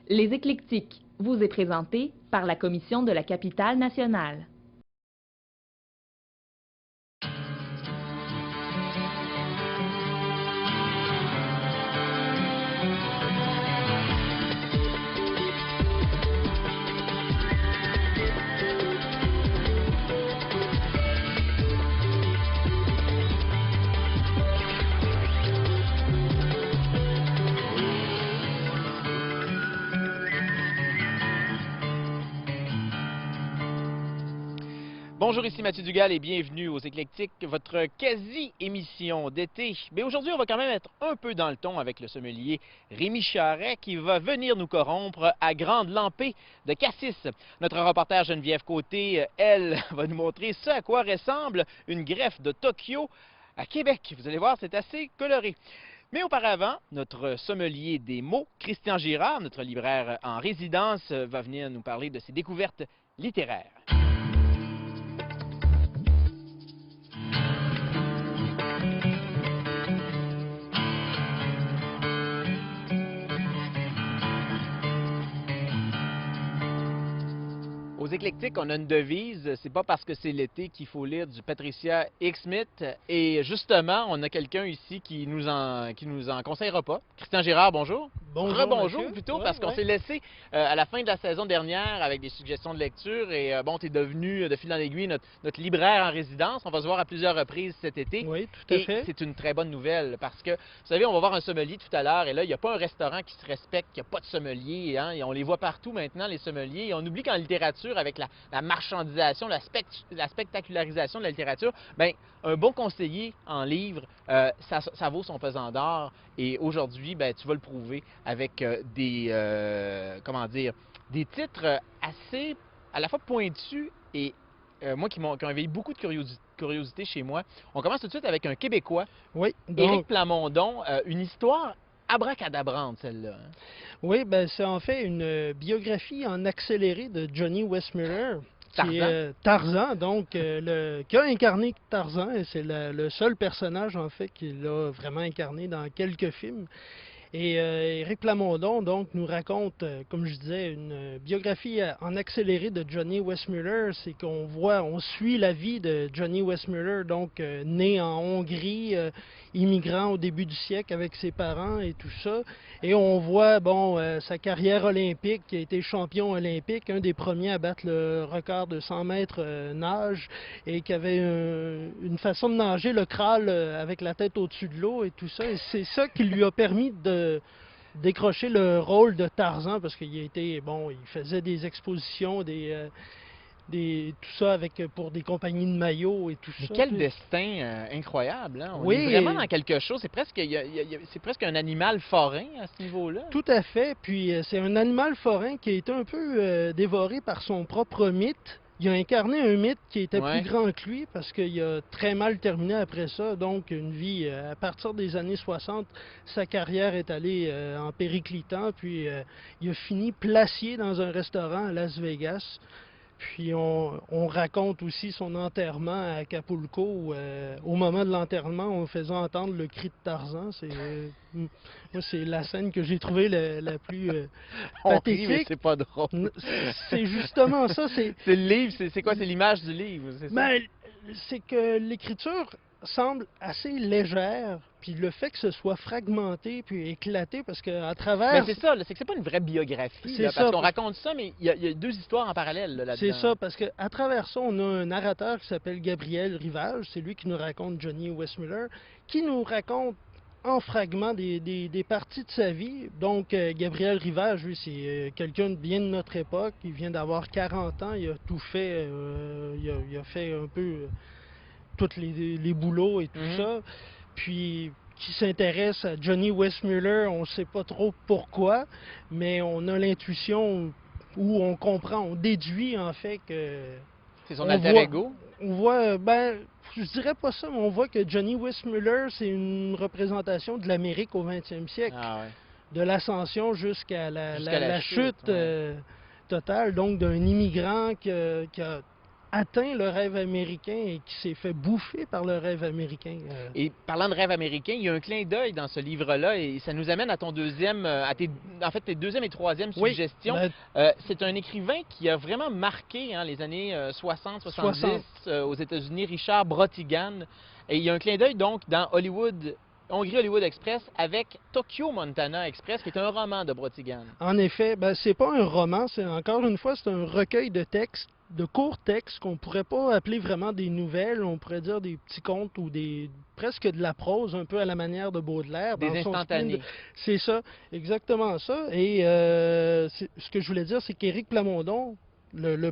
Les Éclectiques vous est présenté par la Commission de la capitale nationale. Bonjour, ici Mathieu Dugal et bienvenue aux Éclectiques, votre quasi-émission d'été. Mais aujourd'hui, on va quand même être un peu dans le ton avec le sommelier Rémi Charret qui va venir nous corrompre à Grande Lampée de Cassis. Notre reporter Geneviève Côté, elle, va nous montrer ce à quoi ressemble une greffe de Tokyo à Québec. Vous allez voir, c'est assez coloré. Mais auparavant, notre sommelier des mots, Christian Girard, notre libraire en résidence, va venir nous parler de ses découvertes littéraires. Aux Éclectiques, on a une devise, c'est pas parce que c'est l'été qu'il faut lire du Patricia Highsmith. Et justement, on a quelqu'un ici qui nous en conseillera pas. Christian Girard, bonjour. Bonjour, Rebonjour plutôt, ouais, parce qu'on s'est laissé à la fin de la saison dernière avec des suggestions de lecture. Et bon, tu es devenu, de fil en aiguille, notre libraire en résidence. On va se voir à plusieurs reprises cet été. Oui, tout à fait. C'est une très bonne nouvelle parce que, vous savez, on va voir un sommelier tout à l'heure. Et là, il n'y a pas un restaurant qui se respecte, il n'y a pas de sommelier. Hein, et on les voit partout maintenant, les sommeliers. Et on oublie qu'en littérature, avec la marchandisation, la spectacularisation de la littérature, bien, un bon conseiller en livre, ça vaut son pesant d'or. Et aujourd'hui, ben, tu vas le prouver avec comment dire, des titres assez, à la fois pointus et moi qui ont éveillé beaucoup de curiosité chez moi. On commence tout de suite avec un Québécois, Oui, Éric Plamondon, une histoire abracadabrante, celle-là. Hein? Oui, ben c'est en fait une biographie en accéléré de Johnny Weissmuller, qui est Tarzan, donc qui a incarné Tarzan, et c'est le seul personnage en fait qu'il a vraiment incarné dans quelques films. Et Éric Plamondon donc nous raconte, comme je disais, une biographie en accéléré de Johnny Weissmuller. C'est on suit la vie de Johnny Weissmuller, donc né en Hongrie, immigrant au début du siècle avec ses parents et tout ça. Et on voit sa carrière olympique, qui a été champion olympique, un des premiers à battre le record de 100 mètres nage, et qui avait une façon de nager le crawl avec la tête au-dessus de l'eau et tout ça. Et c'est ça qui lui a permis de décrocher le rôle de Tarzan, parce qu'il il faisait des expositions, tout ça pour des compagnies de maillots et tout ça. Mais quel destin incroyable, hein? On Oui, est vraiment dans quelque chose, c'est presque un animal forain à ce niveau-là. Tout à fait, puis c'est un animal forain qui a été un peu dévoré par son propre mythe. Il a incarné un mythe qui était plus grand que lui, parce qu'il a très mal terminé après ça. Donc, une vie, à partir des années 60, sa carrière est allée en périclitant. Puis, il a fini placier dans un restaurant à Las Vegas. Puis, on raconte aussi son enterrement à Acapulco. Au moment de l'enterrement, on faisait entendre le cri de Tarzan. Moi, c'est la scène que j'ai trouvée la plus pathétique. Mais c'est pas drôle. C'est justement ça. C'est le livre, c'est quoi? C'est l'image du livre, c'est ça? Ben, c'est que l'écriture semble assez légère, puis le fait que ce soit fragmenté puis éclaté, parce qu'à travers... Ben c'est ça, c'est que c'est pas une vraie biographie, là, parce qu'on raconte ça, mais il y a deux histoires en parallèle là-dedans. C'est ça, parce qu'à travers ça, on a un narrateur qui s'appelle Gabriel Rivage, c'est lui qui nous raconte Johnny Weissmuller, qui nous raconte en fragments des parties de sa vie. Donc, Gabriel Rivage, lui, c'est quelqu'un bien de notre époque. Il vient d'avoir 40 ans. Il a tout fait. Il a fait un peu tous les boulots et tout ça. Puis, qui s'intéresse à Johnny Weissmuller, on ne sait pas trop pourquoi, mais on a l'intuition où on comprend, on déduit en fait que... C'est son alter ego? On voit, je dirais pas ça, mais on voit que Johnny Weissmuller, c'est une représentation de l'Amérique au 20e siècle. Ah ouais. De l'ascension jusqu'à la chute totale, donc d'un immigrant qui a atteint le rêve américain et qui s'est fait bouffer par le rêve américain. Et parlant de rêve américain, il y a un clin d'œil dans ce livre-là et ça nous amène à ton deuxième, tes deuxième et troisième Oui, suggestions. ben, C'est un écrivain qui a vraiment marqué les années 60-70 aux États-Unis, Richard Brotigan. Et il y a un clin d'œil donc dans Hongrie Hollywood Express avec Tokyo Montana Express, qui est un roman de Brotigan. En effet, ben, c'est pas un roman, c'est encore une fois, c'est un recueil de textes, de courts textes qu'on pourrait pas appeler vraiment des nouvelles, on pourrait dire des petits contes ou presque de la prose, un peu à la manière de Baudelaire. Des instantanés. C'est ça, exactement ça. Et ce que je voulais dire, c'est qu'Éric Plamondon, le